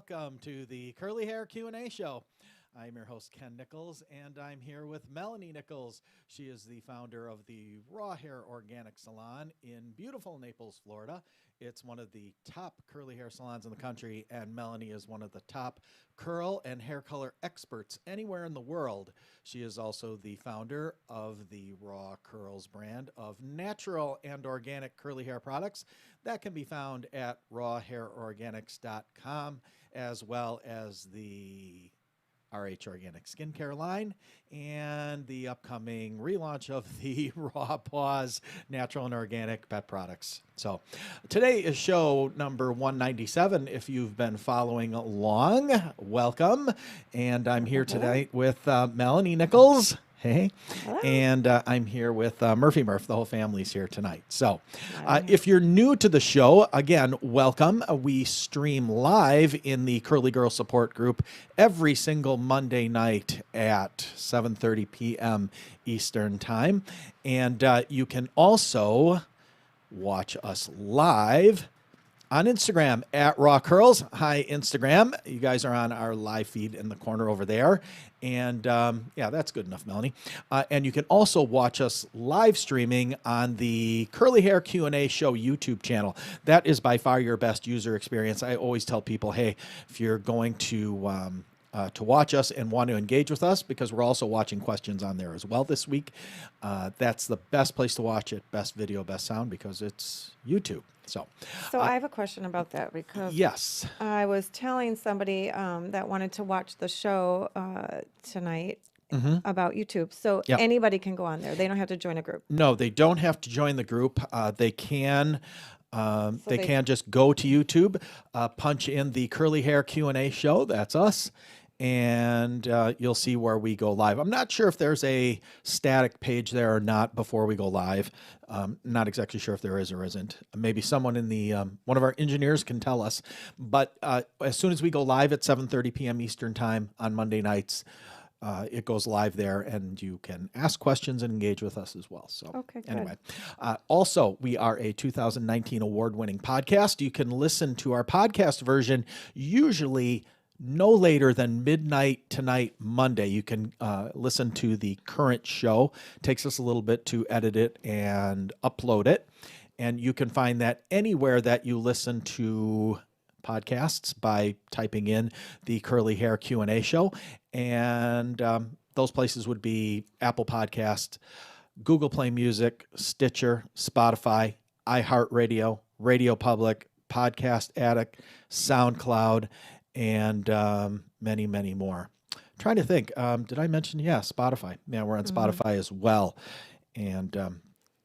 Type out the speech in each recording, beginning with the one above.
welcome to the Curly Hair Q&A show. I'm your host, Ken Nichols, and I'm here with Melanie Nichols. She is the founder of the Raw Hair Organic Salon in beautiful Naples, Florida. It's one of the top curly hair salons in the country, and Melanie is one of the top curl and hair color experts anywhere in the world. She is also the founder of the Raw Curls brand of natural and organic curly hair products that can be found at rawhairorganics.com, as well as the RH Organic Skincare line and the upcoming relaunch of the Raw Paws Natural and Organic Pet Products. So today is show number 197. If you've been following along, welcome. And I'm here tonight with Melanie Nichols. Hey. Hello. And I'm here with Murphy Murph. The whole family's here tonight. So if you're new to the show, again, welcome. We stream live in the Curly Girl Support Group every single Monday night at 7:30 p.m. Eastern Time. And you can also watch us live on Instagram at Raw Curls. Hi, Instagram. You guys are on our live feed in the corner over there. And yeah, that's good enough, Melanie. And you can also watch us live streaming on the Curly Hair Q&A Show YouTube channel. That is by far your best user experience. I always tell people, hey, if you're going to watch us and want to engage with us, because we're also watching questions on there as well this week, that's the best place to watch it. Best video, best sound, because it's YouTube. So I have a question about that because yes, I was telling somebody that wanted to watch the show tonight about YouTube. So anybody can go on there. They don't have to join a group. No, they don't have to join the group. They can. They can just go to YouTube, punch in the Curly Hair Q&A show. That's us. And you'll see where we go live. I'm not sure if there's a static page there or not before we go live. Not exactly sure if there is or isn't. Maybe someone in the one of our engineers can tell us. But as soon as we go live at 7:30 p.m. Eastern Time on Monday nights, it goes live there, and you can ask questions and engage with us as well. So okay, anyway, also, we are a 2019 award-winning podcast. You can listen to our podcast version usually no later than midnight tonight, Monday. You can listen to the current show. It takes us a little bit to edit it and upload it. And you can find that anywhere that you listen to podcasts by typing in the Curly Hair Q&A show. And those places would be Apple Podcast, Google Play Music, Stitcher, Spotify, iHeartRadio, Radio Public, Podcast Addict, SoundCloud, and many, many more. I'm trying to think. Did I mention? Yeah, Spotify. Yeah, we're on Spotify as well. And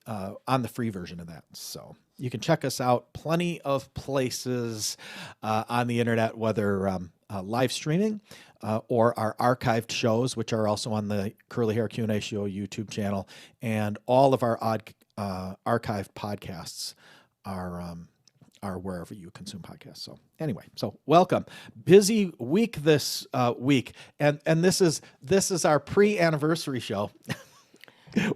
on the free version of that. So you can check us out plenty of places on the internet, whether live streaming or our archived shows, which are also on the Curly Hair Q&A Show YouTube channel. And all of our archived podcasts are wherever you consume podcasts. So anyway, so welcome. Busy week this week. And this is our pre-anniversary show.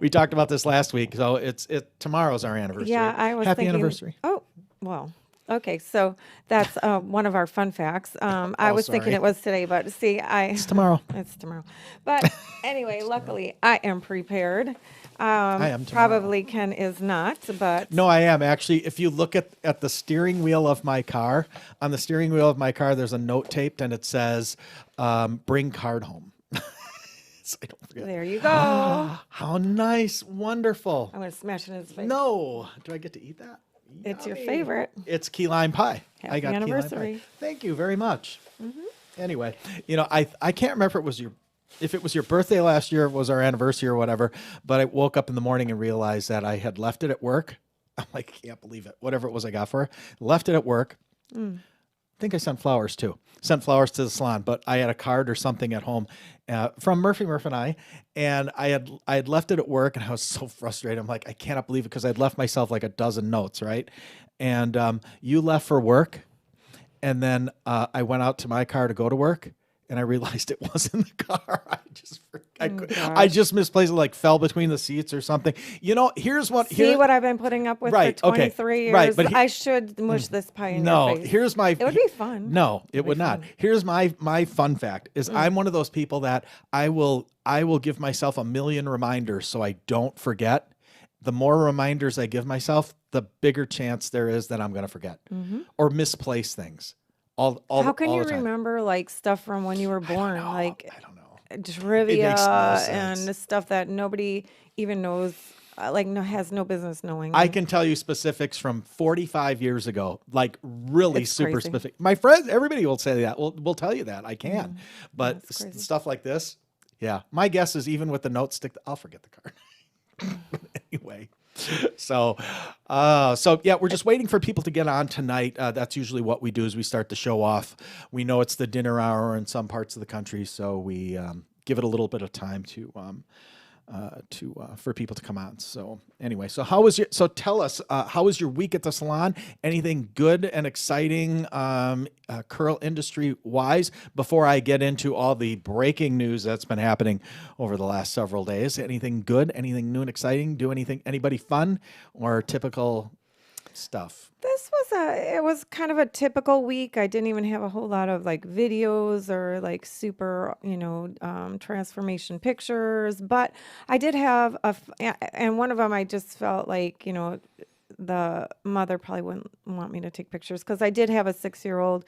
We talked about this last week. So tomorrow's our anniversary. Yeah, I was Happy thinking, anniversary. Oh, well, okay. So that's one of our fun facts. I was thinking it was today, but see, It's tomorrow. It's tomorrow. But anyway, luckily I am prepared. I am tomorrow. Probably Ken is not, but No, I am. Actually, if you look at the steering wheel of my car, on the steering wheel of my car, there's a note taped and it says, bring card home. So I don't forget. there you go. How nice. Wonderful. I'm going to smash it in his face. No. Do I get to eat that? It's your Yummy. favorite. It's key lime pie. I Happy got key lime anniversary. pie. Thank you very much. Anyway, I can't remember if it was your birthday last year, it was our anniversary or whatever, but I woke up in the morning and realized that I had left it at work. I'm like, I can't believe it. Whatever it was I got for her. Left it at work. I think I sent flowers too. Sent flowers to the salon, but I had a card or something at home from Murphy Murph and I had left it at work, and I was so frustrated. I'm like, I cannot believe it, because I'd left myself like a dozen notes, right? And you left for work, and then I went out to my car to go to work, and I realized it was in the car. I just misplaced it, like fell between the seats or something. Here's what. See what I've been putting up with for 23 years. Right, but I should mush this pie in your face. It would be fun. No, it would not. Here's my fun fact is I'm one of those people that I will give myself a million reminders so I don't forget. The more reminders I give myself, the bigger chance there is that I'm going to forget or misplace things. How can you remember like stuff from when you were born? I don't know. Trivia and the stuff that nobody even knows, has no business knowing. I can tell you specifics from 45 years ago, like really super specific. My friends, everybody will say that. We'll tell you that. I can. But stuff like this, yeah. My guess is even with the note stick, I'll forget the card. Anyway. So yeah, we're just waiting for people to get on tonight. That's usually what we do is we start the show off. We know it's the dinner hour in some parts of the country, so we give it a little bit of time for people to come on. So anyway, so tell us, how was your week at the salon? Anything good and exciting curl industry wise before I get into all the breaking news that's been happening over the last several days? Anything good, anything new and exciting? Anybody fun or typical stuff? It was kind of a typical week. I didn't even have a whole lot of like videos or like super, transformation pictures, but I did have and one of them I just felt like, the mother probably wouldn't want me to take pictures because I did have a 6-year-old.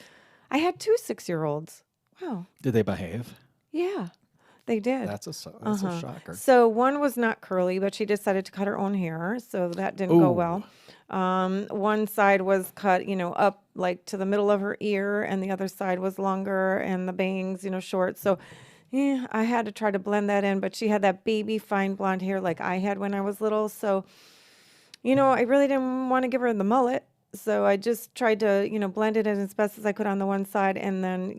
I had 2 6-year-olds. Wow. Did they behave? Yeah. They did. That's a shocker. So one was not curly, but she decided to cut her own hair, so that didn't go well. One side was cut, up like to the middle of her ear, and the other side was longer, and the bangs, short. So, I had to try to blend that in. But she had that baby fine blonde hair like I had when I was little. So, I really didn't want to give her the mullet. So I just tried to, blend it in as best as I could on the one side, and then,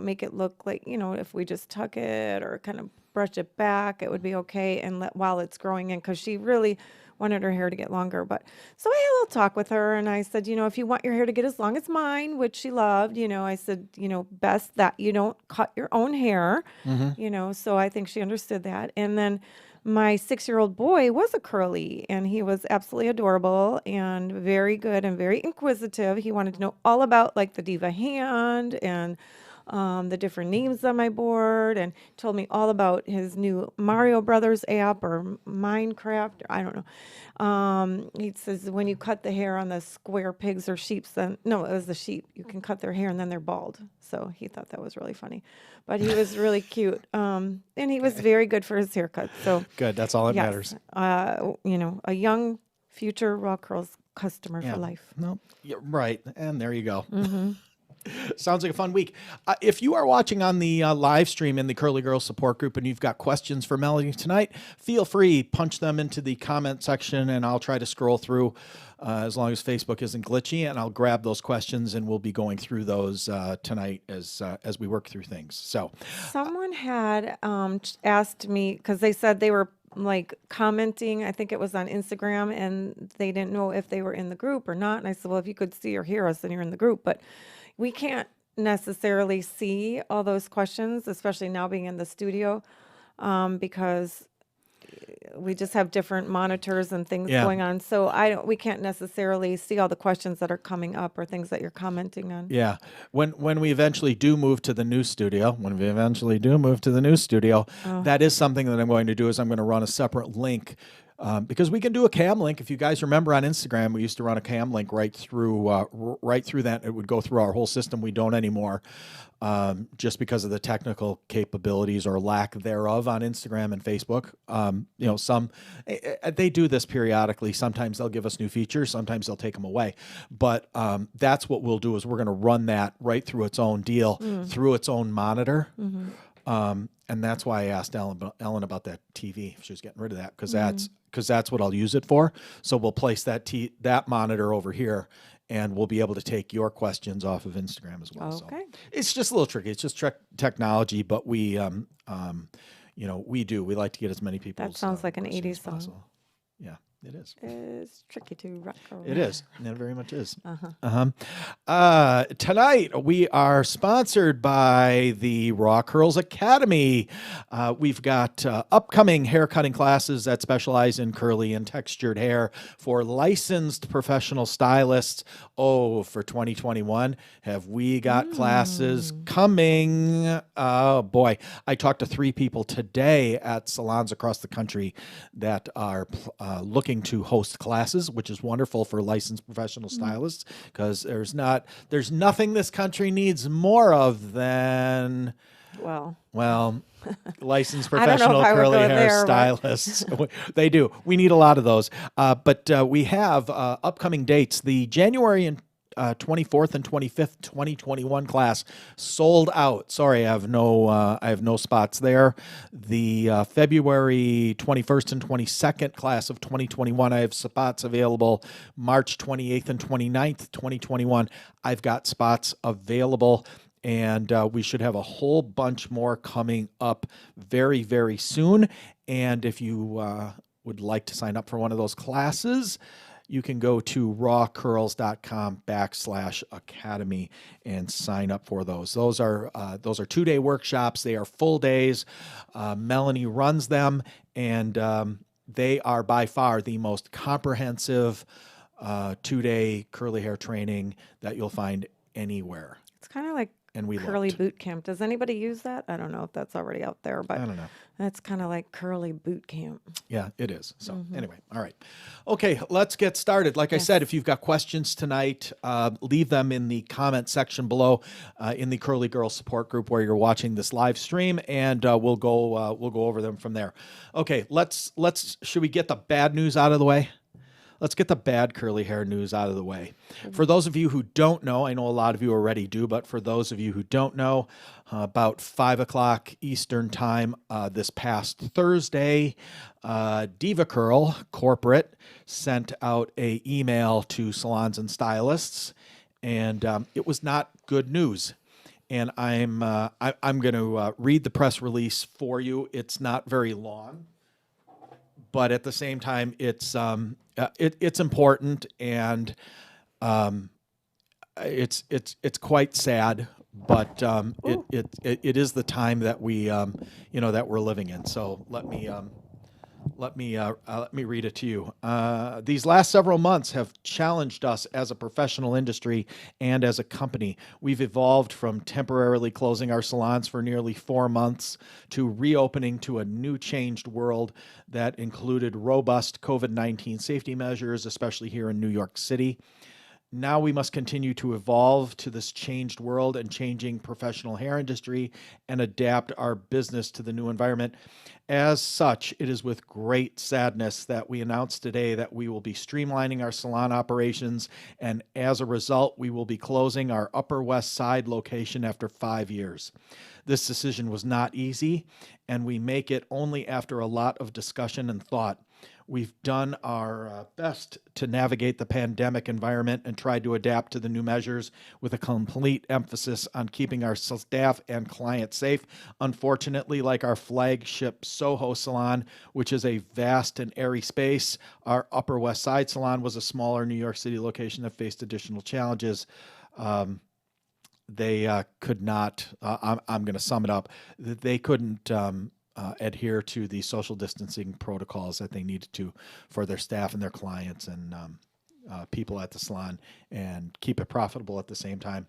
make it look like, if we just tuck it or kind of brush it back, it would be okay. And while it's growing in, because she really wanted her hair to get longer. But so I had a little talk with her, and I said, if you want your hair to get as long as mine, which she loved, I said, best that you don't cut your own hair, so I think she understood that. And then my 6-year-old boy was a curly, and he was absolutely adorable and very good and very inquisitive. He wanted to know all about like the Deva hand and the different names on my board, and told me all about his new Mario Brothers app or Minecraft. I don't know. He says when you cut the hair on the square pigs or sheep, it was the sheep. You can cut their hair and then they're bald. So he thought that was really funny, but he was really cute. And he was very good for his haircut. So good. That's all that matters. A young future Raw Curls customer for life. No, yeah, right. And there you go. Sounds like a fun week. If you are watching on the live stream in the Curly Girls support group and you've got questions for Melanie tonight, feel free, punch them into the comment section, and I'll try to scroll through as long as Facebook isn't glitchy, and I'll grab those questions, and we'll be going through those tonight as we work through things. So, someone had asked me, because they said they were like commenting, I think it was on Instagram, and they didn't know if they were in the group or not. And I said, well, if you could see or hear us, then you're in the group. But we can't necessarily see all those questions, especially now being in the studio, because we just have different monitors and things going on. So we can't necessarily see all the questions that are coming up or things that you're commenting on. Yeah. When we eventually do move to the new studio, that is something that I'm going to do is I'm going to run a separate link. Because we can do a cam link. If you guys remember on Instagram, we used to run a cam link right through that. It would go through our whole system. We don't anymore, just because of the technical capabilities or lack thereof on Instagram and Facebook. They do this periodically. Sometimes they'll give us new features. Sometimes they'll take them away. But that's what we'll do is we're going to run that right through its own deal, through its own monitor. And that's why I asked Ellen about that TV if she was getting rid of that, because that's what I'll use it for. So we'll place that monitor over here, and we'll be able to take your questions off of Instagram as well. Okay. So it's just a little tricky. It's just technology, but we like to get as many people. That sounds like an 80s song. Yeah. It is. It's tricky to rock around. It is. It very much is. Tonight, we are sponsored by the Raw Curls Academy. We've got upcoming haircutting classes that specialize in curly and textured hair for licensed professional stylists. Oh, for 2021, have we got classes coming? Oh, boy. I talked to 3 people today at salons across the country that are looking to host classes, which is wonderful for licensed professional stylists, because there's nothing this country needs more of than licensed professional curly hair stylists. They do. We need a lot of those. But we have upcoming dates. The January and 24th and 25th, 2021 class sold out. Sorry, I have no spots there. The February 21st and 22nd class of 2021, I have spots available. March 28th and 29th, 2021, I've got spots available. And we should have a whole bunch more coming up very, very soon. And if you would like to sign up for one of those classes, you can go to rawcurls.com/academy and sign up for those. Those are 2-day workshops. They are full days. Melanie runs them, and they are by far the most comprehensive 2-day curly hair training that you'll find anywhere. It's kind of like curly boot camp. Does anybody use that? I don't know if that's already out there, but I don't know. That's kind of like curly boot camp. Yeah, it is. So anyway, all right. Okay, let's get started. Like I said, if you've got questions tonight, leave them in the comment section below in the Curly Girl support group where you're watching this live stream, and we'll go over them from there. Okay, should we get the bad news out of the way? Let's get the bad curly hair news out of the way. For those of you who don't know, I know a lot of you already do, but for those of you who don't know, about 5 o'clock Eastern time this past Thursday, Deva Curl Corporate sent out an email to salons and stylists, and it was not good news. And I'm going to read the press release for you. It's not very long, but at the same time, it's important, and it's quite sad, but it is the time that that we're living in. So let me read it to you. These last several months have challenged us as a professional industry and as a company. We've evolved from temporarily closing our salons for nearly 4 months to reopening to a new changed world that included robust COVID-19 safety measures, especially here in New York City. Now we must continue to evolve to this changed world and changing professional hair industry and adapt our business to the new environment. As such, it is with great sadness that we announce today that we will be streamlining our salon operations, and as a result, we will be closing our Upper West Side location after 5 years. This decision was not easy, and we make it only after a lot of discussion and thought. We've done our best to navigate the pandemic environment and tried to adapt to the new measures with a complete emphasis on keeping our staff and clients safe. Unfortunately, like our flagship Soho salon, which is a vast and airy space, our Upper West Side salon was a smaller New York City location that faced additional challenges. They could not, I'm going to sum it up, they couldn't adhere to the social distancing protocols that they needed to for their staff and their clients and people at the salon, and keep it profitable at the same time.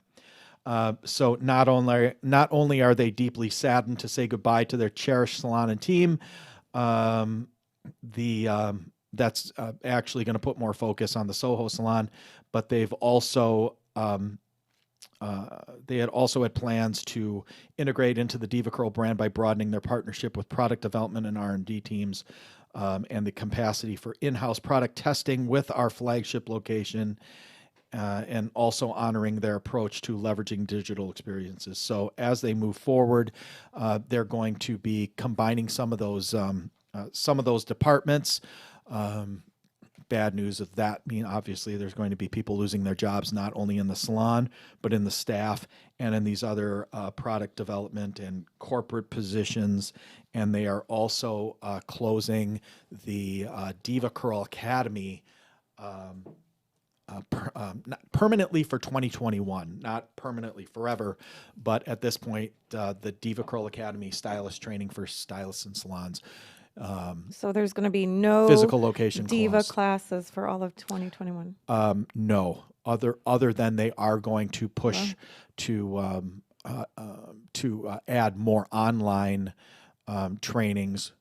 So not only are they deeply saddened to say goodbye to their cherished salon and team, that's actually going to put more focus on the Soho salon, but they've also they had also had plans to integrate into the Deva Curl brand by broadening their partnership with product development and R&D teams, and the capacity for in-house product testing with our flagship location, and also honoring their approach to leveraging digital experiences. So as they move forward, they're going to be combining some of those departments bad news of that. I mean, obviously, there's going to be people losing their jobs, not only in the salon, but in the staff and in these other product development and corporate positions. And they are also closing the Deva Curl Academy not permanently for 2021, not permanently forever, but at this point, the Deva Curl Academy stylist training for stylists and salons. So there's going to be no Physical location Diva closed. Classes for all of 2021. No, other than they are going to push to add more online trainings,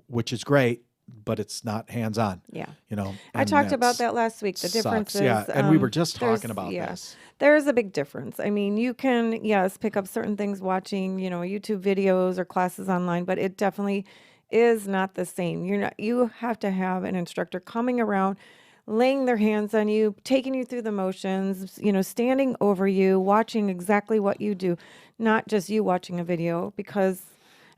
which is great, but it's not hands-on. Yeah. I and talked about that's- that last week. The difference sucks. is, Yeah, and we were just there's- talking about this. There's a big difference. I mean, you can, yes, pick up certain things watching, YouTube videos or classes online, but it definitely is not the same. You have to have an instructor coming around, laying their hands on you, taking you through the motions, standing over you, watching exactly what you do, not just you watching a video. Because,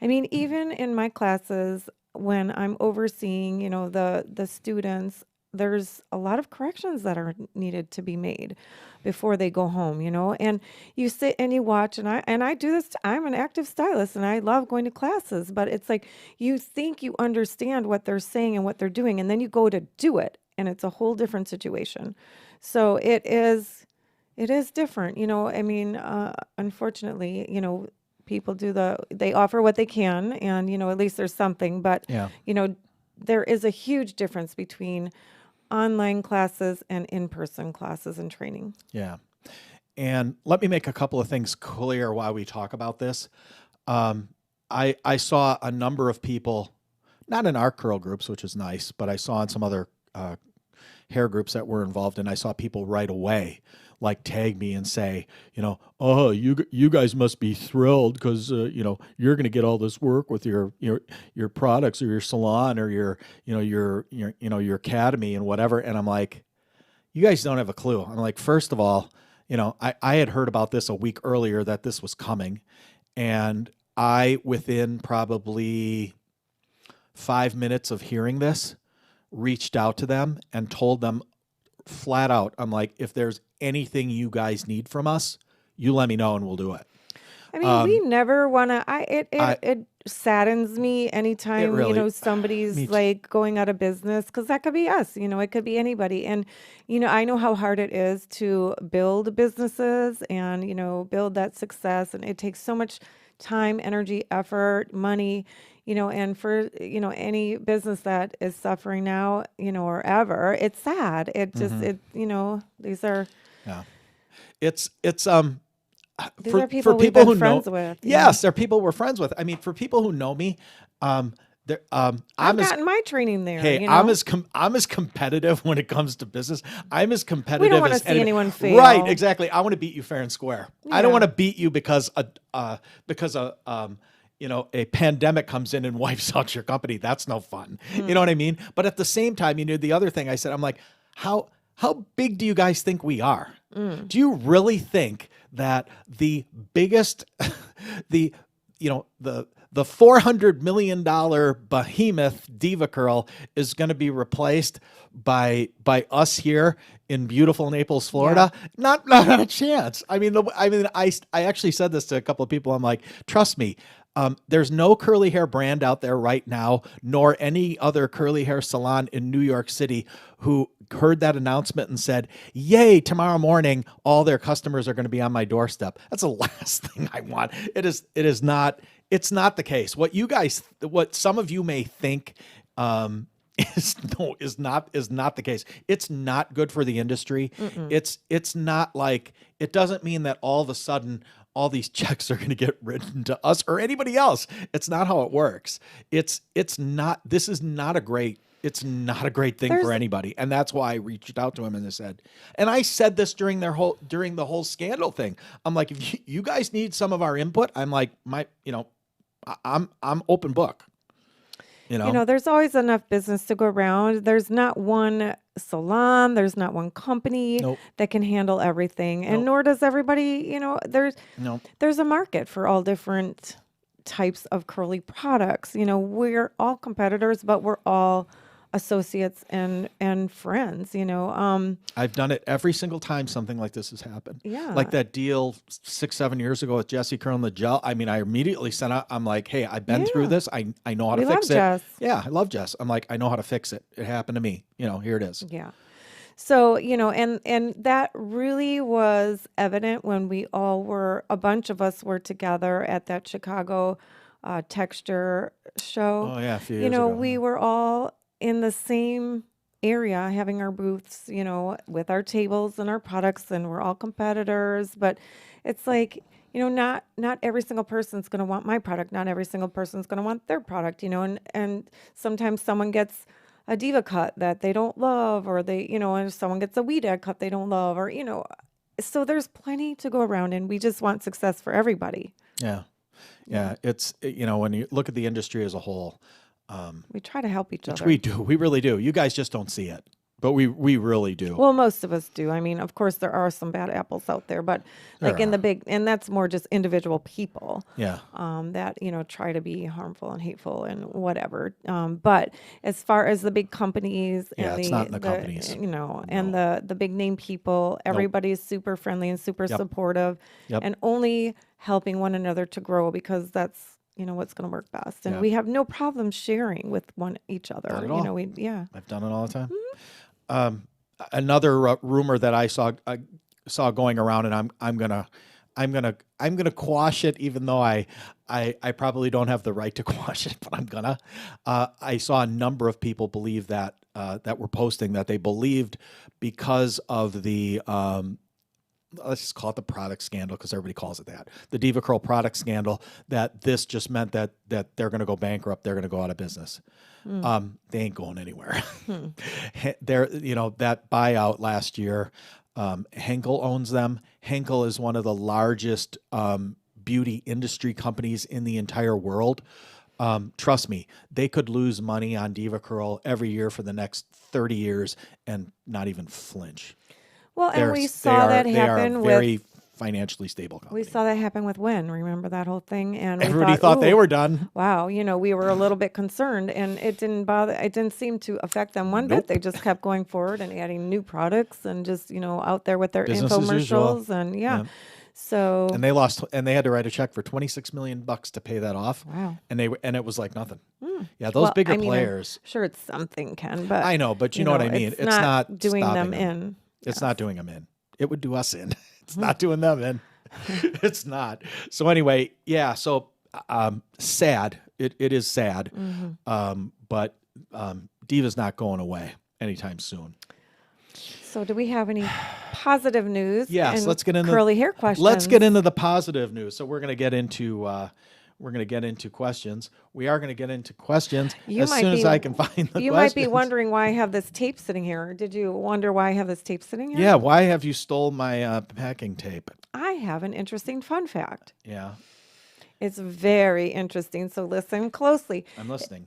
I mean, even in my classes, when I'm overseeing, the students, there's a lot of corrections that are needed to be made before they go home, and you sit and you watch, and I do this. I'm an active stylist and I love going to classes, but it's like you think you understand what they're saying and what they're doing, and then you go to do it and it's a whole different situation. So it is different, I mean, unfortunately, people they offer what they can, and, at least there's something, but, Yeah. there is a huge difference between online classes and in-person classes and training. Yeah. And let me make a couple of things clear while we talk about this. I saw a number of people, not in our curl groups, which is nice, but I saw in some other hair groups that were involved, and I saw people right away like tag me and say, oh, you guys must be thrilled because you're going to get all this work with your products or your salon or your academy and whatever. And I'm like, you guys don't have a clue. I'm like, first of all, I had heard about this a week earlier that this was coming, and I, within probably 5 minutes of hearing this, reached out to them and told them flat out, I'm like, if there's anything you guys need from us, you let me know and we'll do it. I mean, we never want to. It saddens me anytime really- somebody's like going out of business, because that could be us. It could be anybody. And I know how hard it is to build businesses and build that success, and it takes so much time, energy, effort, money. And for any business that is suffering now, or ever, it's sad. It just these are It's these for are people we've people been who friends know, with. yes, they're people we're friends with. I mean, for people who know me, I've I'm as gotten my training there. hey, I'm as competitive when it comes to business. I'm as competitive. We don't want to as see anyone fail. Right, exactly. I want to beat you fair and square. I don't Yeah. want to beat you because a pandemic comes in and wipes out your company. That's no fun. You know what I mean? But at the same time, the other thing I said, I'm like, how big do you guys think we are? Do you really think that the biggest, the $400 million behemoth Deva Curl is going to be replaced by us here in beautiful Naples, Florida? Not a chance. I actually said this to a couple of people. I'm like, trust me. There's no curly hair brand out there right now, nor any other curly hair salon in New York City who heard that announcement and said, yay, tomorrow morning, all their customers are going to be on my doorstep. That's the last thing I want. It's not the case. What some of you may think, is not the case. It's not good for the industry. It's not like, it doesn't mean that all of a sudden all these checks are going to get written to us or anybody else. It's not how it works. This is not a great thing for anybody. And that's why I reached out to him and I said this during the whole scandal thing. I'm like, if you guys need some of our input, I'm like, I'm open book. There's always enough business to go around. There's not one salon, there's not one company that can handle everything. And nor does everybody, there's a market for all different types of curly products. We're all competitors, but we're all associates and friends, I've done it every single time something like this has happened. Yeah. Like that deal 6-7 years ago with Jesse Curl and the gel. I mean, I immediately sent out, I'm like, hey, I've been through this. I know how to fix it. Jess. Yeah, I love Jess. I'm like, I know how to fix it. It happened to me. Here it is. Yeah. So, and that really was evident when a bunch of us were together at that Chicago texture show. Oh, yeah, a few years ago. We were all in the same area having our booths, with our tables and our products, and we're all competitors. But it's like, not every single person's going to want my product. Not every single person's going to want their product, and sometimes someone gets a Deva cut that they don't love, or and someone gets a weed egg cut they don't love, or, so there's plenty to go around, and we just want success for everybody. Yeah. Yeah. It's, when you look at the industry as a whole, we try to help each other. we do. We really do. You guys just don't see it, but we really do. Well, most of us do. I mean, of course, there are some bad apples out there, but and that's more just individual people. Yeah. That try to be harmful and hateful and whatever. But as far as the big companies, and it's not in the companies. And the big name people, everybody is super friendly and super supportive, Yep. and only helping one another to grow, because that's what's going to work best. And we have no problem sharing with each other. Not at all. Yeah. I've done it all the time. Mm-hmm. Another rumor that I saw going around, and I'm gonna quash it, even though I probably don't have the right to quash it, but I'm gonna. I saw a number of people believe that were posting that they believed, because of the let's just call it the product scandal, because everybody calls it that, the Deva Curl product scandal, that this just meant that they're going to go bankrupt, they're going to go out of business. They ain't going anywhere. They're, that buyout last year, Henkel owns them. Henkel is one of the largest beauty industry companies in the entire world. Trust me, they could lose money on Deva Curl every year for the next 30 years and not even flinch. Well, and we saw that happen with... with... They are very financially stable company. We saw that happen with Wen. Remember that whole thing? And everybody thought they were done. Wow, we were a little bit concerned, and it didn't seem to affect them one bit. They just kept going forward and adding new products, and just, out there with their Business infomercials, and So... And they had to write a check for $26 million to pay that off. Wow. And it was like nothing. Yeah, those bigger players. I'm sure it's something, Ken, but... I know, but you know what I mean. It's not doing them in. It's not doing them in. It would do us in. It's not doing them in. It's not. So anyway, yeah. So sad. It is sad. But Deva's not going away anytime soon. So do we have any positive news? Yes. Let's get into curly hair questions. Let's get into the positive news. So we're going to get into questions. We are going to get into questions as soon as I can find the questions. You might be wondering why I have this tape sitting here. Did you wonder why I have this tape sitting here? Yeah. Why have you stole my packing tape? I have an interesting fun fact. Yeah. It's very interesting. So listen closely. I'm listening.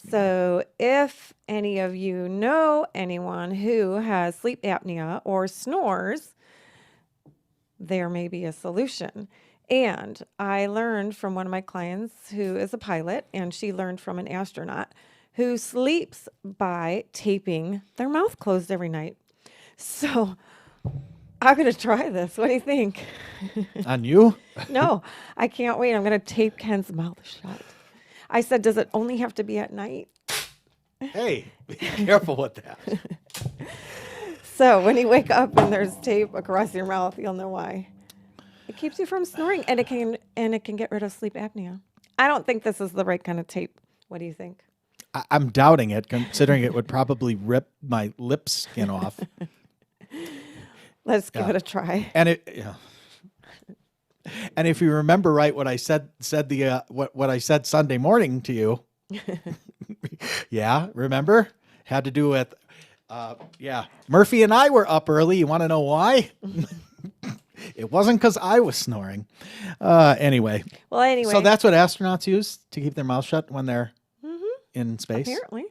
So if any of you know anyone who has sleep apnea or snores, there may be a solution. And I learned from one of my clients who is a pilot, and she learned from an astronaut who sleeps by taping their mouth closed every night. So I'm going to try this. What do you think? On you? No, I can't wait. I'm going to tape Ken's mouth shut. I said, does it only have to be at night? Hey, be careful with that. So when you wake up and there's tape across your mouth, you'll know why. It keeps you from snoring, and it can get rid of sleep apnea. I don't think this is the right kind of tape. What do you think? I'm doubting it, considering it would probably rip my lip skin off. Let's give it a try. And and if you remember right, what I said what I said Sunday morning to you. Yeah, remember? Had to do with Murphy and I were up early. You want to know why? It wasn't because I was snoring. Anyway. Well, anyway. So that's what astronauts use to keep their mouth shut when they're in space? Apparently.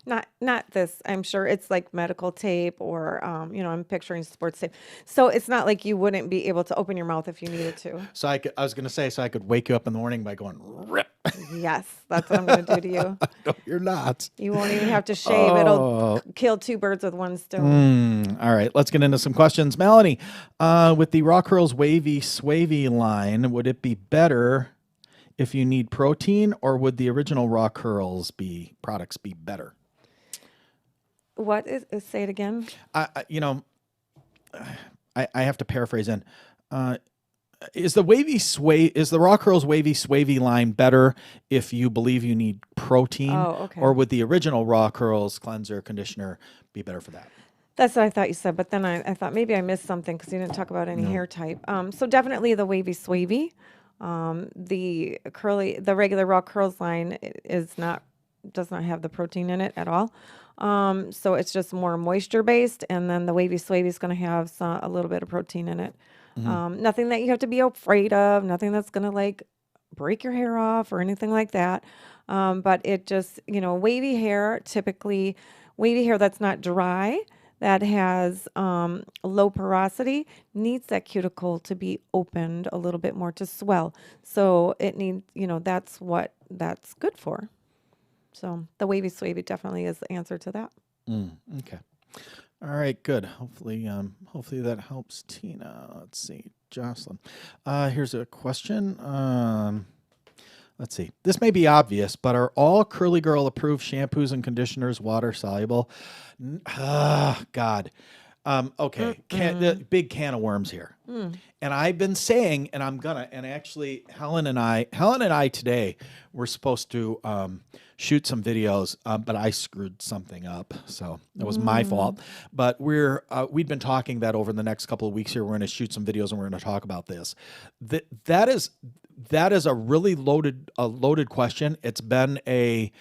Not this. I'm sure it's like medical tape, or, I'm picturing sports tape. So it's not like you wouldn't be able to open your mouth if you needed to. So I was going to say, so I could wake you up in the morning by going, rip. Yes, that's what I'm going to do to you. No, you're not. You won't even have to shave. It'll kill two birds with one stone. All right, let's get into some questions. Melanie, with the Raw Curls Wavy Swavy line, would it be better if you need protein, or would the original Raw Curls products be better? What is say it again? I have to paraphrase in. Is the Raw Curls Wavy Swavy line better if you believe you need protein? Oh, okay. Or would the original Raw Curls cleanser conditioner be better for that? That's what I thought you said, but then I thought maybe I missed something because you didn't talk about any hair type. So definitely the Wavy Swavy. The regular Raw Curls line does not have the protein in it at all. So it's just more moisture based, and then the Wavy Swavy is going to have a little bit of protein in it. Nothing that you have to be afraid of, nothing that's going to like break your hair off or anything like that. But it just, wavy hair that's not dry, that has low porosity, needs that cuticle to be opened a little bit more to swell. So it needs, that's what that's good for. So the Wavy Swavy definitely is the answer to that. Okay. All right, good. Hopefully that helps Tina. Let's see. Jocelyn. Here's a question. Let's see. This may be obvious, but are all Curly Girl approved shampoos and conditioners water soluble? God. Okay. The big can of worms here. And I've been saying, and actually Helen and I today were supposed to shoot some videos, but I screwed something up. So it was my fault. But we'd been talking that over the next couple of weeks here, we're going to shoot some videos and we're going to talk about this. That is a really loaded question. It's been a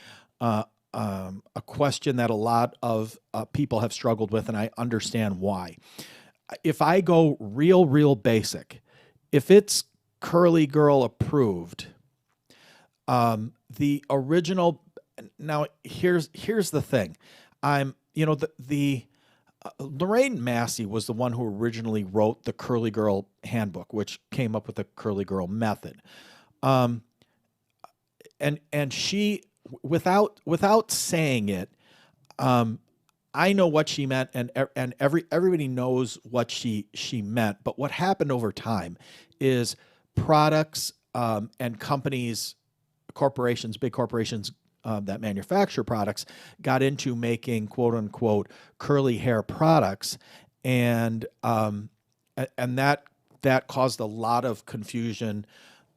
question that a lot of people have struggled with, and I understand why. If I go real basic, if it's Curly Girl approved, the original. Now here's the thing. Lorraine Massey was the one who originally wrote the Curly Girl handbook, which came up with the Curly Girl method. And she, without saying it, I know what she meant, and everybody knows what she meant. But what happened over time is products and companies, corporations, big corporations that manufacture products, got into making quote unquote curly hair products, and that caused a lot of confusion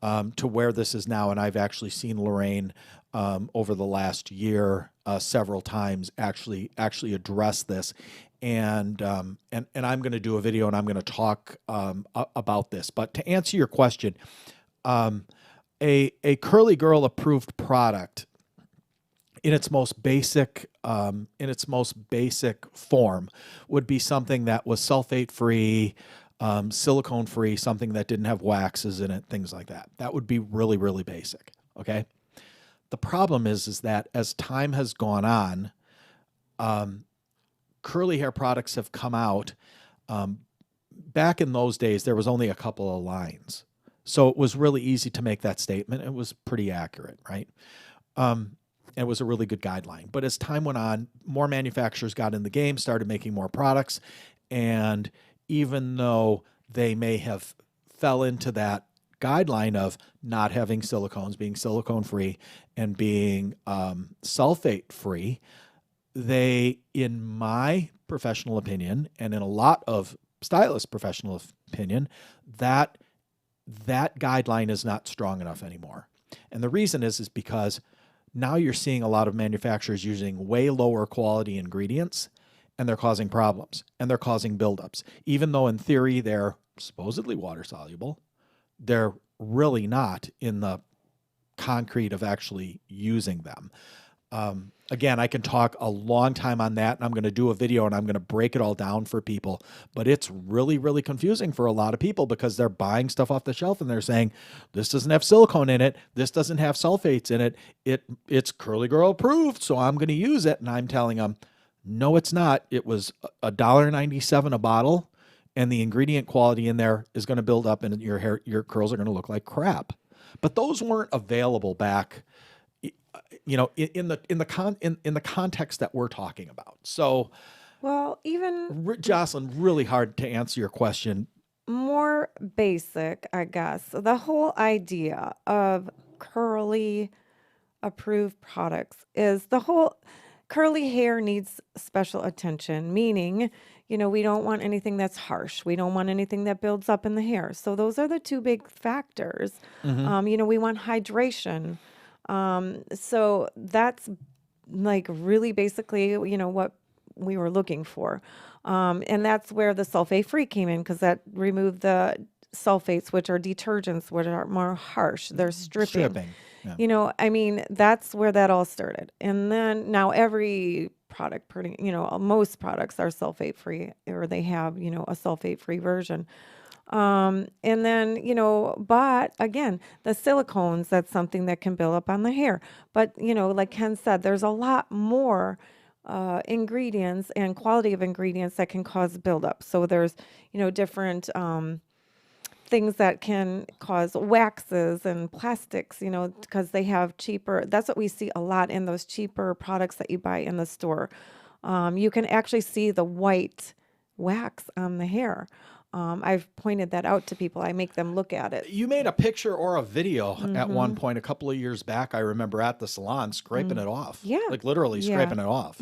to where this is now. And I've actually seen Lorraine over the last year several times actually address this, and I'm going to do a video and I'm going to talk about this. But to answer your question, a Curly Girl approved product in its most basic form would be something that was sulfate free, silicone free, something that didn't have waxes in it, things like that. That would be really basic. Okay. The problem is that as time has gone on, curly hair products have come out. Back in those days, there was only a couple of lines. So it was really easy to make that statement. It was pretty accurate, right? It was a really good guideline. But as time went on, more manufacturers got in the game, started making more products. And even though they may have fell into that guideline of not having silicones, being silicone free, and being sulfate free, they, in my professional opinion, and in a lot of stylists' professional opinion, that guideline is not strong enough anymore. And the reason is because now you're seeing a lot of manufacturers using way lower quality ingredients, and they're causing problems, and they're causing buildups. Even though in theory they're supposedly water soluble, they're really not in the concrete of actually using them. Again, I can talk a long time on that, and I'm going to do a video and I'm going to break it all down for people, but it's really confusing for a lot of people because they're buying stuff off the shelf and they're saying, this doesn't have silicone in it, this doesn't have sulfates in it, it's Curly Girl approved, so I'm going to use it. And I'm telling them, no, it's not. It was $1.97 a bottle, and the ingredient quality in there is going to build up, and your curls are going to look like crap. But those weren't available back in the context that we're talking about. So, Well, even Jocelyn, really hard to answer your question. more basic, I guess. The whole idea of curly approved products is the whole curly hair needs special attention, meaning, we don't want anything that's harsh. We don't want anything that builds up in the hair. So those are the two big factors. We want hydration. So that's like really basically, what we were looking for. And that's where the sulfate free came in because that removed the sulfates, which are detergents, which are more harsh. They're stripping. Yeah. That's where that all started. And then now every product, most products are sulfate free or they have, a sulfate free version. And then, but again, the silicones, that's something that can build up on the hair. But, like Ken said, there's a lot more ingredients and quality of ingredients that can cause buildup. So there's, different things that can cause waxes and plastics, because they have cheaper. That's what we see a lot in those cheaper products that you buy in the store. You can actually see the white wax on the hair. I've pointed that out to people. I make them look at it. You made a picture or a video at one point a couple of years back. I remember at the salon scraping it off. Yeah. Like literally scraping it off.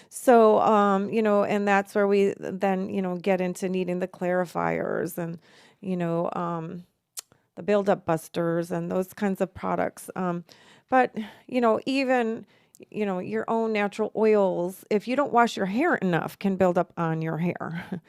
So, and that's where we then, get into needing the clarifiers and, the buildup busters and those kinds of products. But, even, your own natural oils, if you don't wash your hair enough, can build up on your hair.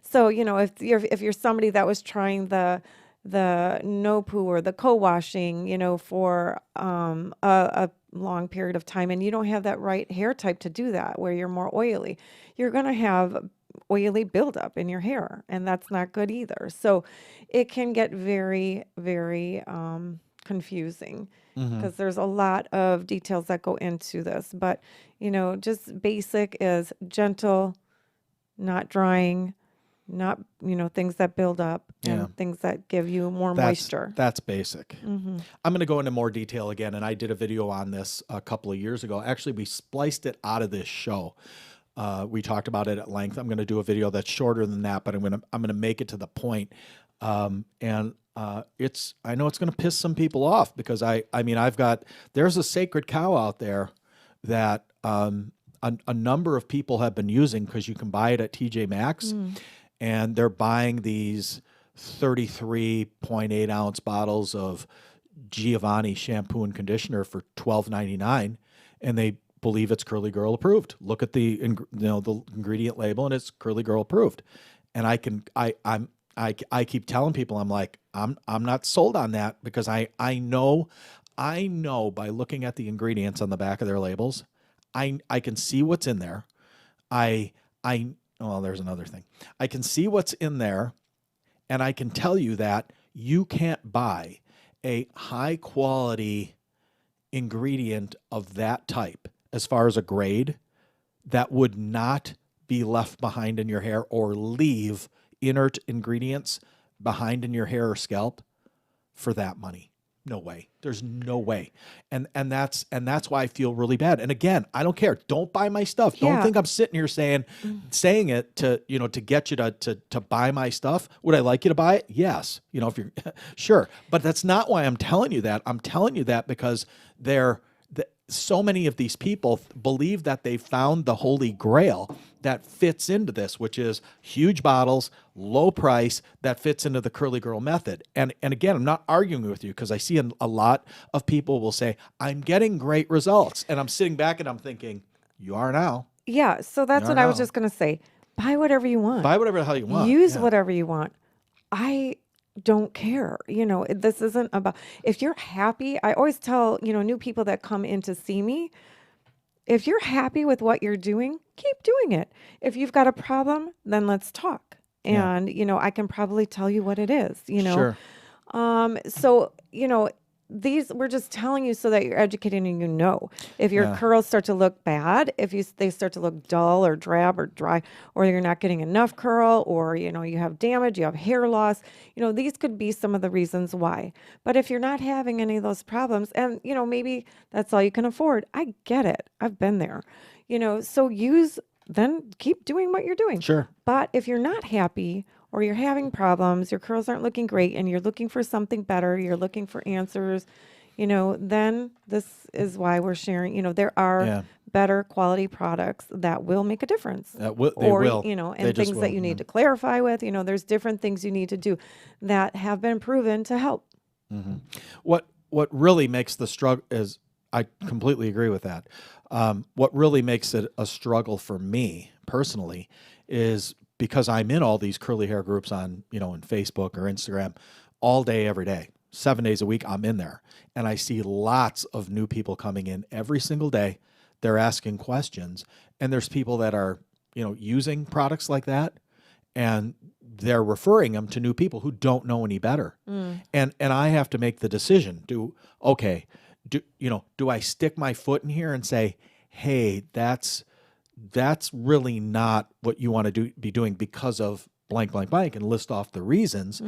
So, if you're somebody that was trying the no poo or the co-washing, for a long period of time, and you don't have that right hair type to do that, where you're more oily, you're going to have oily buildup in your hair, and that's not good either. So it can get very, very confusing because there's a lot of details that go into this. But, just basic is gentle, not drying, not, things that build up and things that give you more moisture. That's basic. I'm going to go into more detail again. And I did a video on this a couple of years ago. Actually, we spliced it out of this show. We talked about it at length. I'm going to do a video that's shorter than that, but I'm going to make it to the point. I know it's going to piss some people off because there's a sacred cow out there that, a number of people have been using because you can buy it at TJ Maxx. And they're buying these 33.8 ounce bottles of Giovanni shampoo and conditioner for $12.99, and they believe it's Curly Girl approved. Look at the ingredient label, and it's Curly Girl approved. And I keep telling people, I'm like, I'm not sold on that because I know by looking at the ingredients on the back of their labels, I can see what's in there. Well, there's another thing. I can see what's in there, and I can tell you that you can't buy a high-quality ingredient of that type as far as a grade that would not be left behind in your hair or leave inert ingredients behind in your hair or scalp for that money. No way. There's no way. And that's why I feel really bad. And again, I don't care. Don't buy my stuff. Don't think I'm sitting here saying it to get you to buy my stuff. Would I like you to buy it? Yes. If you're sure. But that's not why I'm telling you that. I'm telling you that because so many of these people believe that they found the holy grail that fits into this, which is huge bottles, low price, that fits into the Curly Girl method. And again, I'm not arguing with you because I see a lot of people will say, I'm getting great results. And I'm sitting back and I'm thinking, you are now. Yeah. So that's what I was just going to say. Buy whatever you want. Buy whatever the hell you want. Use whatever you want. I don't care. This isn't about, if you're happy, I always tell, new people that come in to see me, if you're happy with what you're doing, keep doing it. If you've got a problem, then let's talk. And, I can probably tell you what it is, Sure. So, we're just telling you so that you're educated and you know. If your Yeah. curls start to look bad, if they start to look dull or drab or dry, or you're not getting enough curl, or you have damage, you have hair loss, these could be some of the reasons why. But if you're not having any of those problems, and maybe that's all you can afford, I get it. I've been there. So then keep doing what you're doing. Sure. But if you're not happy or you're having problems, your curls aren't looking great, and you're looking for something better, you're looking for answers, then this is why we're sharing. There are Yeah. better quality products that will make a difference. They Or, will. and They just things that will. you need to clarify with, there's different things you need to do that have been proven to help. What really makes the struggle is, I completely agree with that. What really makes it a struggle for me personally is because I'm in all these curly hair groups on, in Facebook or Instagram all day, every day, 7 days a week. I'm in there, and I see lots of new people coming in every single day. They're asking questions, and there's people that are, using products like that, and they're referring them to new people who don't know any better. And I have to make the decision. Do I stick my foot in here and say, hey, that's really not what you want to be doing because of blank, blank, blank, and list off the reasons.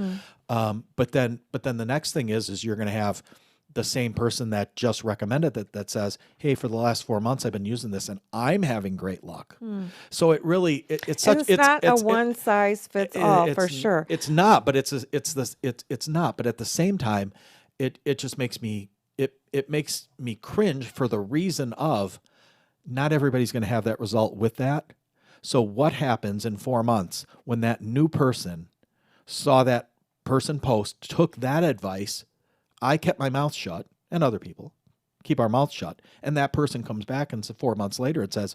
But then the next thing is you're going to have the same person that just recommended that says, hey, for the last 4 months, I've been using this and I'm having great luck. So it really, it's such, And it's not a one size fits all for sure. It's not, but it's not. But at the same time, it just makes me, it makes me cringe for the reason of not everybody's going to have that result with that. So what happens in 4 months when that new person saw that person post, took that advice? I kept my mouth shut, and other people keep our mouth shut. And that person comes back and 4 months later, it says,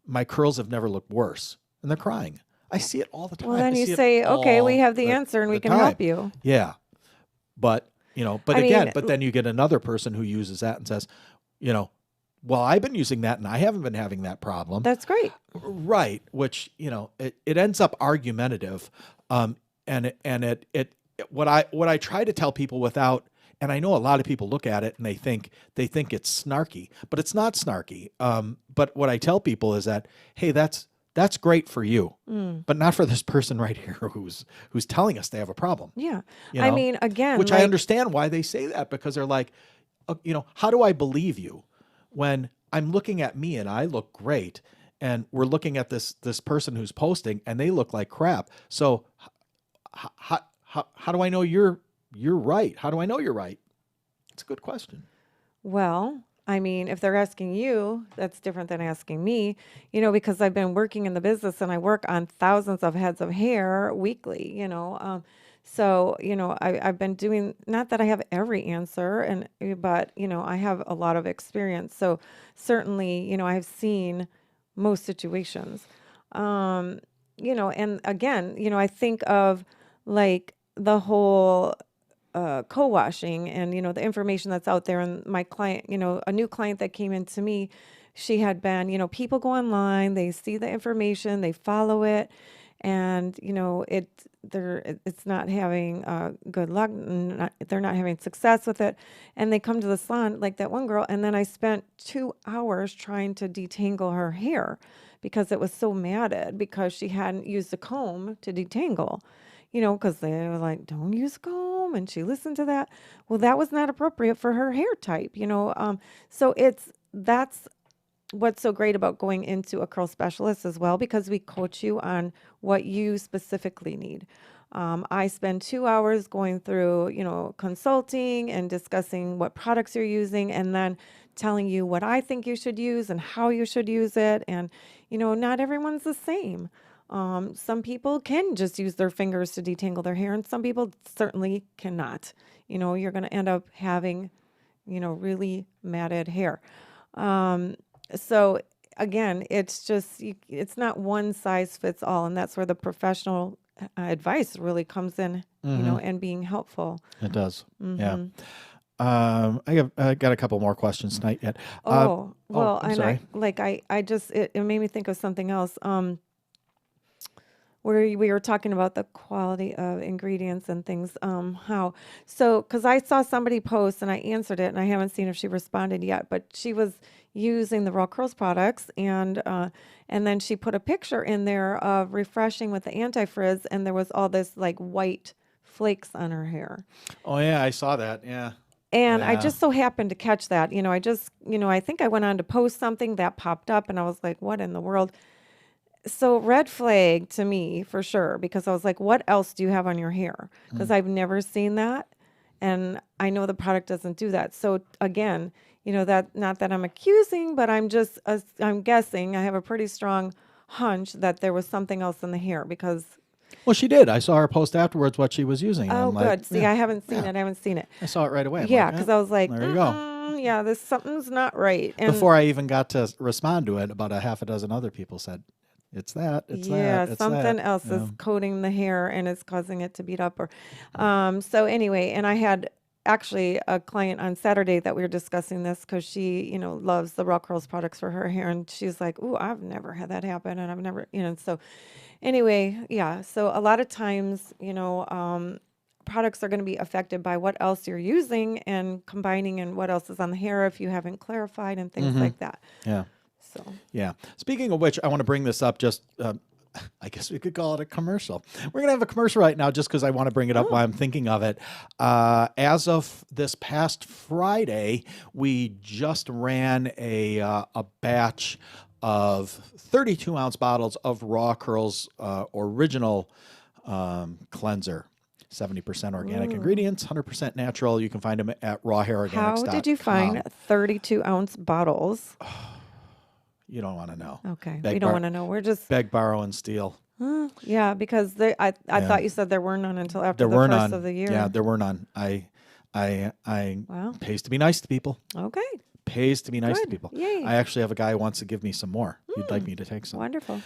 my curls have never looked worse. And they're crying. I see it all the time. Well, then you say, okay, we have the answer and we can help you. Yeah. But then you get another person who uses that and says, well, I've been using that and I haven't been having that problem. That's great. Right. Which, it ends up argumentative. What I try to tell people without, and I know a lot of people look at it and they think it's snarky, but it's not snarky. But what I tell people is that, hey, that's great for you, but not for this person right here who's telling us they have a problem. Yeah. I mean, again, which I understand why they say that, because they're like, how do I believe you when I'm looking at me and I look great, and we're looking at this person who's posting and they look like crap. So how do I know you're right? How do I know you're right? It's a good question. Well, I mean, if they're asking you, that's different than asking me, because I've been working in the business and I work on thousands of heads of hair weekly, So, I've been doing, not that I have every answer, but I have a lot of experience. So certainly, I've seen most situations. And again, I think of like the whole co-washing and, the information that's out there. And my client, a new client that came into me, she had been, people go online, they see the information, they follow it, and, it's not having good luck, they're not having success with it. And they come to the salon, like that one girl, and then I spent 2 hours trying to detangle her hair because it was so matted because she hadn't used a comb to detangle. Because they were like, don't use a comb. And she listened to that. Well, that was not appropriate for her hair type, So that's what's so great about going into a curl specialist as well, because we coach you on what you specifically need. I spend 2 hours going through, consulting and discussing what products you're using, and then telling you what I think you should use and how you should use it. And, not everyone's the same. Some people can just use their fingers to detangle their hair, and some people certainly cannot. You're going to end up having, really matted hair. So again, it's just, it's not one size fits all. And that's where the professional advice really comes in, and being helpful. It does. Yeah. I got a couple more questions tonight yet. Well, I'm and sorry. it made me think of something else. where we were talking about the quality of ingredients and things. Because I saw somebody post and I answered it, and I haven't seen if she responded yet, but she was using the Raw Curls products, and then she put a picture in there of refreshing with the anti-frizz, and there was all this like white flakes on her hair. Oh yeah, I saw that. Yeah. And I Yeah. just so happened to catch that. I think I went on to post something that popped up, and I was like, what in the world? So red flag to me for sure, because I was like, what else do you have on your hair? Because I've never seen that. And I know the product doesn't do that. So again, that not that I'm accusing, but I'm guessing. I have a pretty strong hunch that there was something else in the hair because. Well, she did. I saw her post afterwards what she was using. And Oh, I'm like, good. See, yeah, I haven't seen yeah. it. I haven't seen it. I saw it right away. I'm Yeah, like, because I was like, there you go. yeah, this something's not right. And Before I even got to respond to it, about a half a dozen other people said, it's that, it's yeah, that, it's something that. else is coating the hair and it's causing it to beat up. So anyway, and I had actually a client on Saturday that we were discussing this because she, loves the Raw Curls products for her hair, and she's like, "Ooh, I've never had that happen, and I've never, So anyway, yeah. So a lot of times, products are going to be affected by what else you're using and combining and what else is on the hair if you haven't clarified and things like that. Yeah. So Yeah. Speaking of which, I want to bring this up just, I guess we could call it a commercial. We're going to have a commercial right now just because I want to bring it up while I'm thinking of it. As of this past Friday, we just ran a batch of 32-ounce bottles of Raw Curls original cleanser. 70% organic ingredients, 100% natural. You can find them at rawhairorganics.com. how did you find 32-ounce bottles? You don't want to know. Okay, Beg we don't bar- want to know. We're just Beg, borrow, and steal. yeah, because I thought you said there were none until after There the were first none. of the year. Yeah, there were none. I Wow. pays to be nice to people. Okay. Pays to be nice to Good. people. Yay. I actually have a guy who wants to give me some more. He'd like me to take some. Wonderful.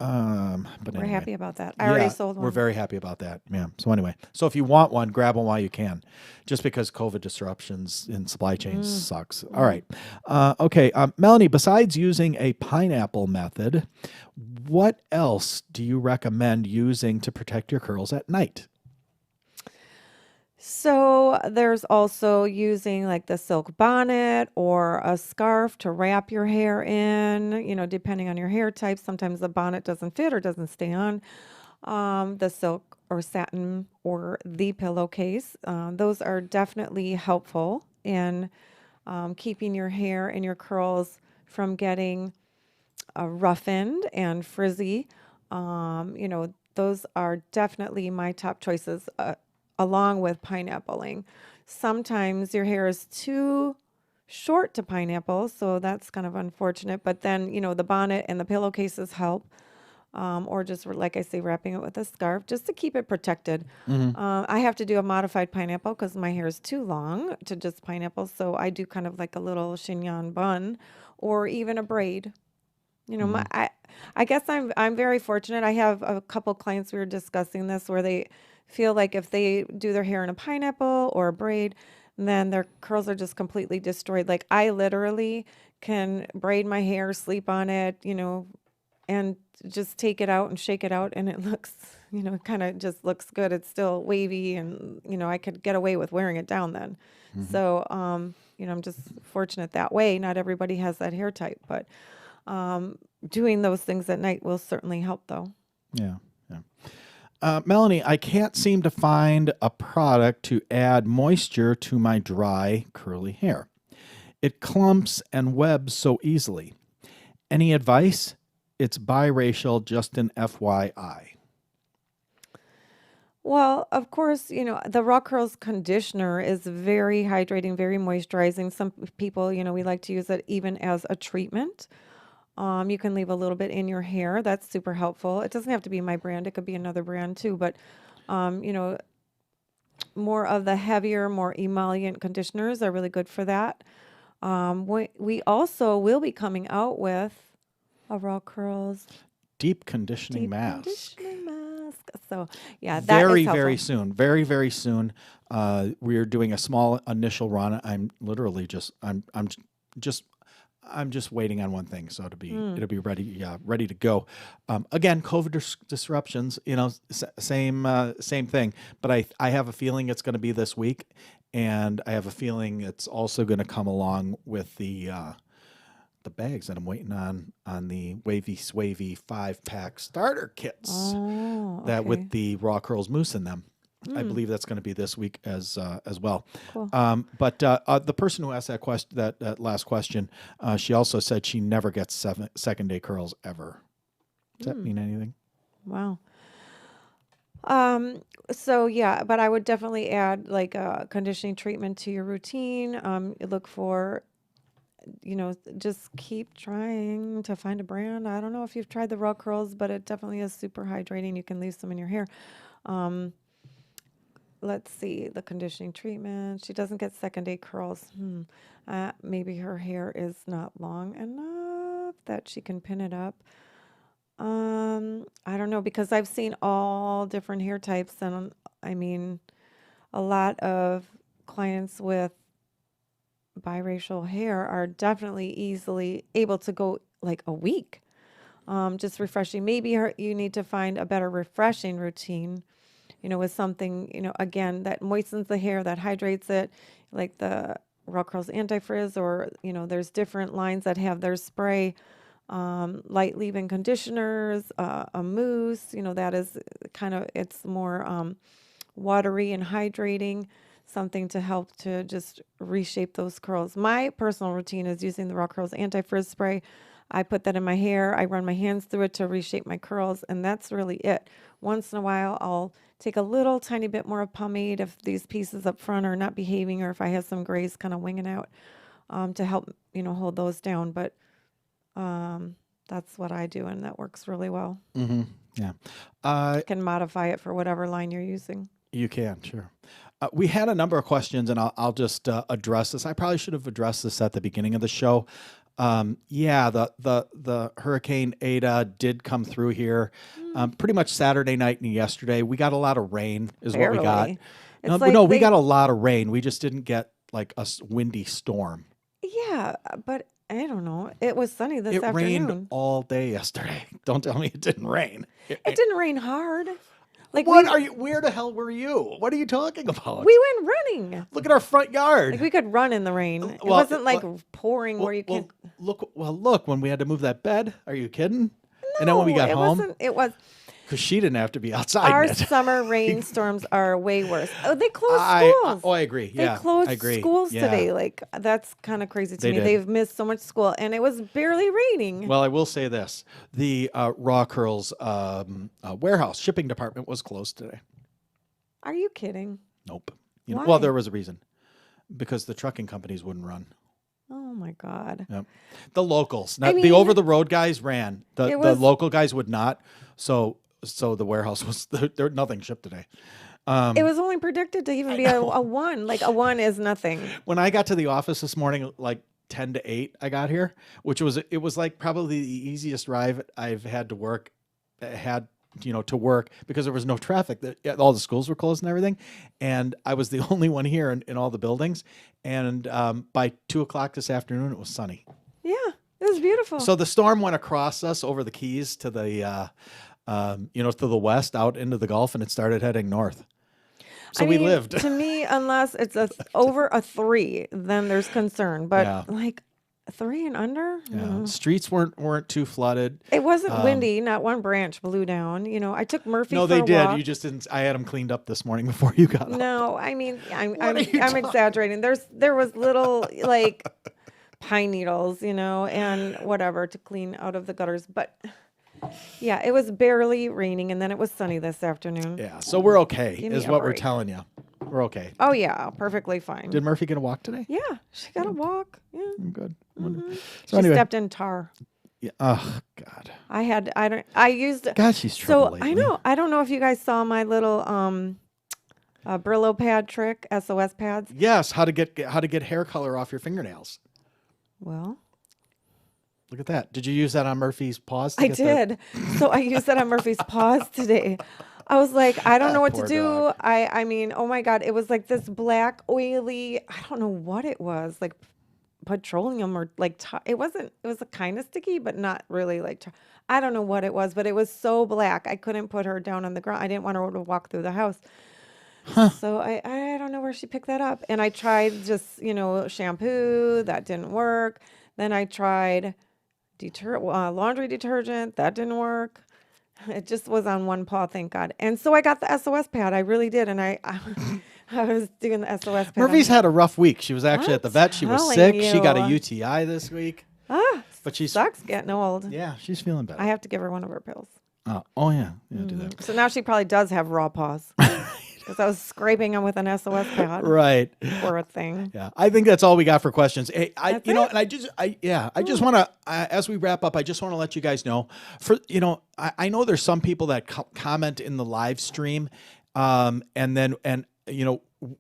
But We're anyway. happy about that. I already Yeah, sold one. We're very happy about that. Yeah. So anyway, so if you want one, grab one while you can, just because COVID disruptions in supply chains sucks. All right. Okay. Melanie, besides using a pineapple method, what else do you recommend using to protect your curls at night? So there's also using like the silk bonnet or a scarf to wrap your hair in, depending on your hair type. Sometimes the bonnet doesn't fit or doesn't stay on. The silk or satin or the pillowcase. Those are definitely helpful in keeping your hair and your curls from getting roughened and frizzy. Those are definitely my top choices. Along with pineappling. Sometimes your hair is too short to pineapple, so that's kind of unfortunate. But then, the bonnet and the pillowcases help, or just like I say, wrapping it with a scarf just to keep it protected. I have to do a modified pineapple because my hair is too long to just pineapple, so I do kind of like a little chignon bun or even a braid. I guess I'm very fortunate. I have a couple clients, we were discussing this, where they feel like if they do their hair in a pineapple or a braid, then their curls are just completely destroyed. Like I literally can braid my hair, sleep on it, and just take it out and shake it out, and it looks, it kind of just looks good. It's still wavy, and I could get away with wearing it down then. So I'm just fortunate that way. Not everybody has that hair type, but doing those things at night will certainly help, though. Yeah. Melanie, I can't seem to find a product to add moisture to my dry, curly hair. It clumps and webs so easily. Any advice? It's biracial, just an FYI. Well, of course, the Raw Curls conditioner is very hydrating, very moisturizing. Some people, we like to use it even as a treatment. You can leave a little bit in your hair. That's super helpful. It doesn't have to be my brand. It could be another brand too. But, more of the heavier, more emollient conditioners are really good for that. We also will be coming out with a Raw Curls Deep conditioning mask. conditioning mask. So, yeah, that Very, is helpful. very soon. Very, very soon. We're doing a small initial run. I'm literally just I'm just waiting on one thing, so it'll be ready to go. Again, COVID disruptions, same thing. But I have a feeling it's going to be this week, and I have a feeling it's also going to come along with the bags that I'm waiting on the Wavy Swavy 5-pack starter kits that with the raw curls mousse in them. I believe that's going to be this week as well. Cool. But the person who asked that last question, she also said she never gets second day curls ever. Does that mean anything? Wow. So yeah, but I would definitely add like a conditioning treatment to your routine. Look for, just keep trying to find a brand. I don't know if you've tried the raw curls, but it definitely is super hydrating. You can leave some in your hair. Let's see, the conditioning treatment. She doesn't get second day curls. Maybe her hair is not long enough that she can pin it up. I don't know, because I've seen all different hair types, and I mean, a lot of clients with biracial hair are definitely easily able to go like a week. Just refreshing. Maybe you need to find a better refreshing routine, with something, again, that moistens the hair, that hydrates it, like the Raw Curls Anti-Frizz, or, there's different lines that have their spray, light leave-in conditioners, a mousse, that is it's more watery and hydrating, something to help to just reshape those curls. My personal routine is using the Raw Curls Anti-Frizz spray. I put that in my hair. I run my hands through it to reshape my curls, and that's really it. Once in a while, I'll take a little tiny bit more of pomade if these pieces up front are not behaving, or if I have some grays kind of winging out, to help, hold those down. But that's what I do, and that works really well. Mm-hmm. Yeah. You can modify it for whatever line you're using. You can, sure. We had a number of questions, and I'll just address this. I probably should have addressed this at the beginning of the show. The Hurricane Ada did come through here pretty much Saturday night and yesterday. We got a lot of rain is Barely. what we got. It's We got a lot of rain. We just didn't get like a windy storm. Yeah, but I don't know. It was sunny this It afternoon. rained all day yesterday. Don't tell me it didn't rain. It didn't rain hard. Like Where the hell were you? What are you talking about? we went running. Look at our front yard. Like we could run in the rain. It Well, wasn't like pouring where you can. Look, when we had to move that bed. Are you kidding? And then when we got it home, wasn't. It was. because she didn't have to be outside. Our in it. summer rainstorms are way worse. Oh, they closed schools. I agree. Yeah, They closed I agree. schools Yeah. today. Like that's kind of crazy to They me. did. They've missed so much school, and it was barely raining. Well, I will say this: the Raw Curls warehouse shipping department was closed today. Are you kidding? Nope. Why? Well, there was a reason. Because the trucking companies wouldn't run. Oh my God. Yep. The locals, not I the mean, over-the-road guys ran. The was- local guys would not. So the warehouse was there. Nothing shipped today. It was only predicted to even be a one. Like a one is nothing. When I got to the office this morning, like 10 to 8, I got here, it was like probably the easiest drive I've had to work. To work because there was no traffic. All the schools were closed and everything, and I was the only one here in all the buildings. And by 2:00 this afternoon, it was sunny. Yeah, it was beautiful. So the storm went across us over the Keys to the, to the west, out into the Gulf, and it started heading north. So we lived. To me, unless it's over a 3, then there's concern. But like 3 and under, Yeah. Streets weren't too flooded. It wasn't windy. Not one branch blew down. I took Murphy. No, for they a did. walk. You just didn't. I had them cleaned up this morning before you got up. No, I mean I'm talking- exaggerating. There was little like pine needles, and whatever to clean out of the gutters. But yeah, it was barely raining, and then it was sunny this afternoon. Yeah, so we're okay, Give me is a what we're break. telling you. We're okay. Oh yeah, perfectly fine. Did Murphy get a walk today? Yeah, she got a walk. Yeah. I'm good. She So anyway, stepped in tar. yeah, oh God, I used God, she's trouble so lately. I know. I don't know if you guys saw my little Brillo pad trick, SOS pads. Yes, how to get hair color off your fingernails. Well, Look at that. Did you use that on Murphy's paws? I did. So I used that on Murphy's paws today. I was like, I don't know what to Poor do. dog. I mean, oh my God, it was like this black, oily, I don't know what it was, like petroleum or like it wasn't. It was kind of sticky, but not really like. I don't know what it was, but it was so black. I couldn't put her down on the ground. I didn't want her to walk through the house. So I don't know where she picked that up. And I tried just, shampoo. That didn't work. Then I tried laundry detergent. That didn't work. It just was on one paw, thank God. And so I got the SOS pad. I really did. And I was doing the SOS pad. Murphy's had a rough week. She was actually at the vet. She was telling sick. She got a you. UTI this week. But she's Sucks getting old. Yeah, she's feeling better. I have to give her one of her pills. Oh yeah, do that. So now she probably does have raw paws. Because I was scraping them with an SOS pad. Right. Poor thing. Yeah. I think that's all we got for questions. Hey, I just want to, as we wrap up, I just want to let you guys know I know there's some people that comment in the live stream, and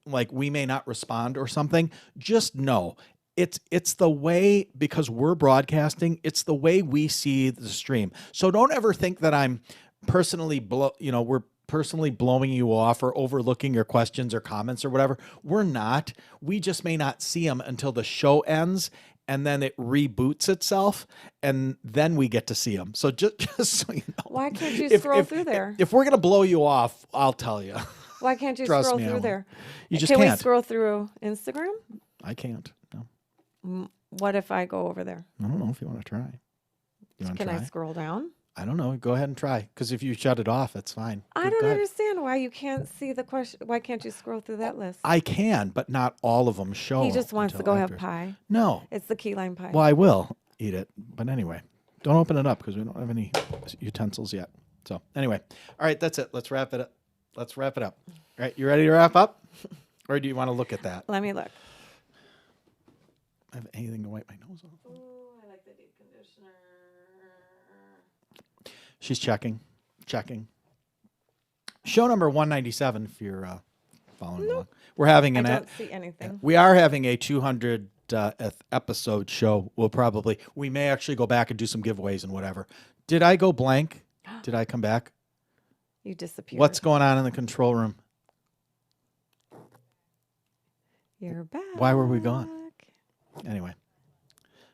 like we may not respond or something. Just know it's the way, because we're broadcasting, it's the way we see the stream. So don't ever think that I'm personally we're personally blowing you off or overlooking your questions or comments or whatever. We're not. We just may not see them until the show ends, and then it reboots itself, and then we get to see them. So just so you know. Why can't you scroll through there? If we're going to blow you off, I'll tell you. Why can't you Trust scroll me, through there? You just Can can't. we scroll through Instagram? I can't. No. What if I go over there? I don't know if you want to try. Can I scroll down? I don't know. Go ahead and try. Because if you shut it off, it's fine. I don't understand why you can't see the question. Why can't you scroll through that list? I can, but not all of them show. He just wants to go after. have pie. No. It's the key lime pie. Well, I will eat it. But anyway, don't open it up because we don't have any utensils yet. So anyway, all right, that's it. Let's wrap it up. All right, you ready to wrap up? Or do you want to look at that? Let me look. I have anything to wipe my nose off? I like the deep conditioner. She's checking. Show number 197 if you're following along. We're having I don't see anything. We are having a 200th episode show. We may actually go back and do some giveaways and whatever. Did I go blank? Did I come back? You disappeared. What's going on in the control room? You're back. Why were we gone? Anyway.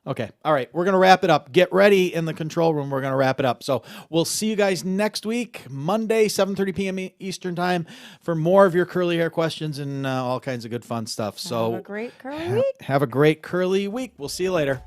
Okay. All right. We're going to wrap it up. Get ready in the control room. We're going to wrap it up. So we'll see you guys next week, Monday, 7:30 p.m. Eastern time, for more of your curly hair questions and all kinds of good fun stuff. So have a great curly week. Have a great curly week. We'll see you later.